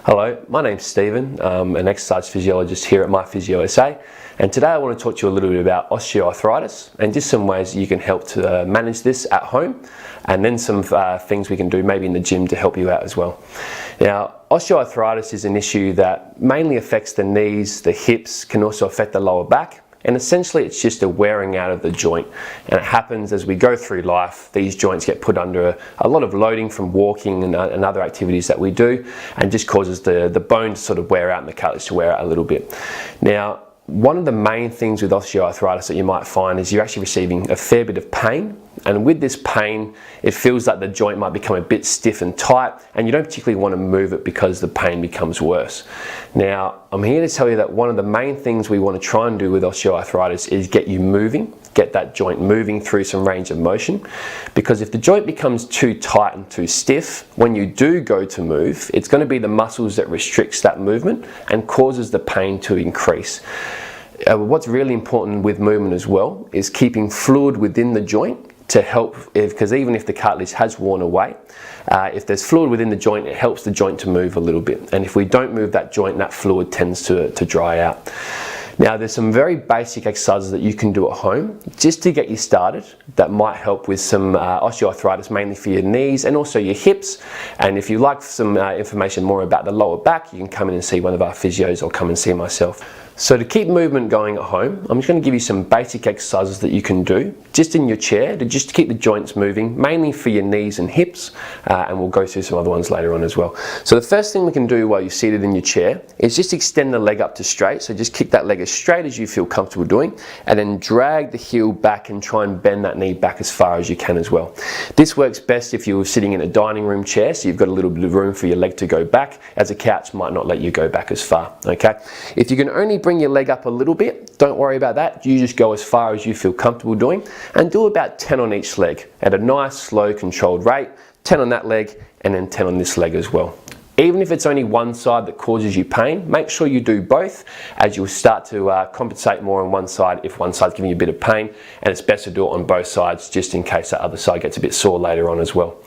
Hello, my name's Stephen. I'm an exercise physiologist here at myPhysioSA, and today I want to talk to you a little bit about osteoarthritis and just some ways you can help to manage this at home, and then some things we can do maybe in the gym to help you out as well. Now, osteoarthritis is an issue that mainly affects the knees, the hips, can also affect the lower back. And essentially it's just a wearing out of the joint, and it happens as we go through life. These joints get put under a lot of loading from walking and other activities that we do, and just causes the bone to sort of wear out and the cartilage to wear out a little bit. Now, one of the main things with osteoarthritis that you might find is you're actually receiving a fair bit of pain, and with this pain it feels like the joint might become a bit stiff and tight, and you don't particularly want to move it because the pain becomes worse. Now, I'm here to tell you that one of the main things we want to try and do with osteoarthritis is get you moving, get that joint moving through some range of motion, because if the joint becomes too tight and too stiff, when you do go to move, it's going to be the muscles that restricts that movement and causes the pain to increase. What's really important with movement as well is keeping fluid within the joint to help, because even if the cartilage has worn away, if there's fluid within the joint, it helps the joint to move a little bit. And if we don't move that joint, that fluid tends to dry out. Now, there's some very basic exercises that you can do at home just to get you started that might help with some osteoarthritis, mainly for your knees and also your hips. And if you like some information more about the lower back, you can come in and see one of our physios or come and see myself. So to keep movement going at home, I'm just going to give you some basic exercises that you can do just in your chair to just keep the joints moving, mainly for your knees and hips, and we'll go through some other ones later on as well. So the first thing we can do while you're seated in your chair is just extend the leg up to straight. So just kick that leg as straight as you feel comfortable doing, and then drag the heel back and try and bend that knee back as far as you can as well. This works best if you're sitting in a dining room chair, so you've got a little bit of room for your leg to go back, as a couch might not let you go back as far. Okay, if you can only bring your leg up a little bit, don't worry about that. You just go as far as you feel comfortable doing, and do about 10 on each leg at a nice, slow, controlled rate. 10 on that leg, and then 10 on this leg as well. Even if it's only one side that causes you pain, make sure you do both, as you'll start to compensate more on one side if one side's giving you a bit of pain, and it's best to do it on both sides just in case that other side gets a bit sore later on as well.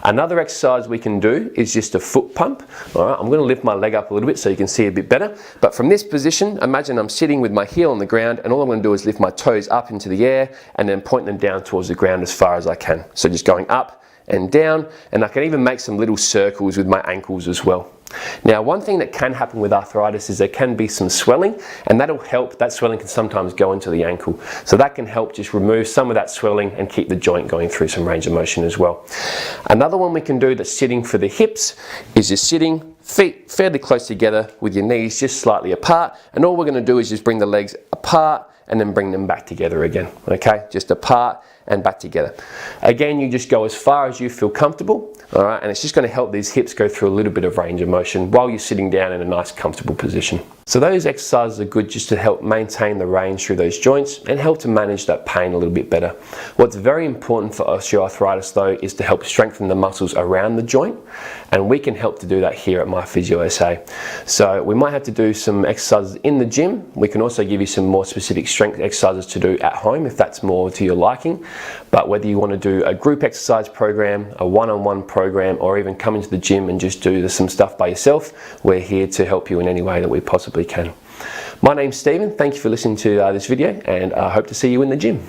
Another exercise we can do is just a foot pump. All right, I'm going to lift my leg up a little bit so you can see a bit better, but from this position, imagine I'm sitting with my heel on the ground, and all I'm going to do is lift my toes up into the air and then point them down towards the ground as far as I can. So just going up and down, and I can even make some little circles with my ankles as well. Now, one thing that can happen with arthritis is there can be some swelling, and that'll help. That swelling can sometimes go into the ankle, so that can help just remove some of that swelling and keep the joint going through some range of motion as well. Another one we can do that's sitting for the hips is just sitting, feet fairly close together with your knees just slightly apart, and all we're going to do is just bring the legs apart and then bring them back together again. Okay, just apart and back together. Again, you just go as far as you feel comfortable, all right, and it's just going to help these hips go through a little bit of range of motion while you're sitting down in a nice comfortable position. So those exercises are good just to help maintain the range through those joints and help to manage that pain a little bit better. What's very important for osteoarthritis though is to help strengthen the muscles around the joint, and we can help to do that here at myPhysioSA. So we might have to do some exercises in the gym. We can also give you some more specific strength exercises to do at home if that's more to your liking. But whether you want to do a group exercise program, a one-on-one program, or even come into the gym and just do some stuff by yourself, we're here to help you in any way that we possibly can. My name's Stephen. Thank you for listening to this video, and I hope to see you in the gym.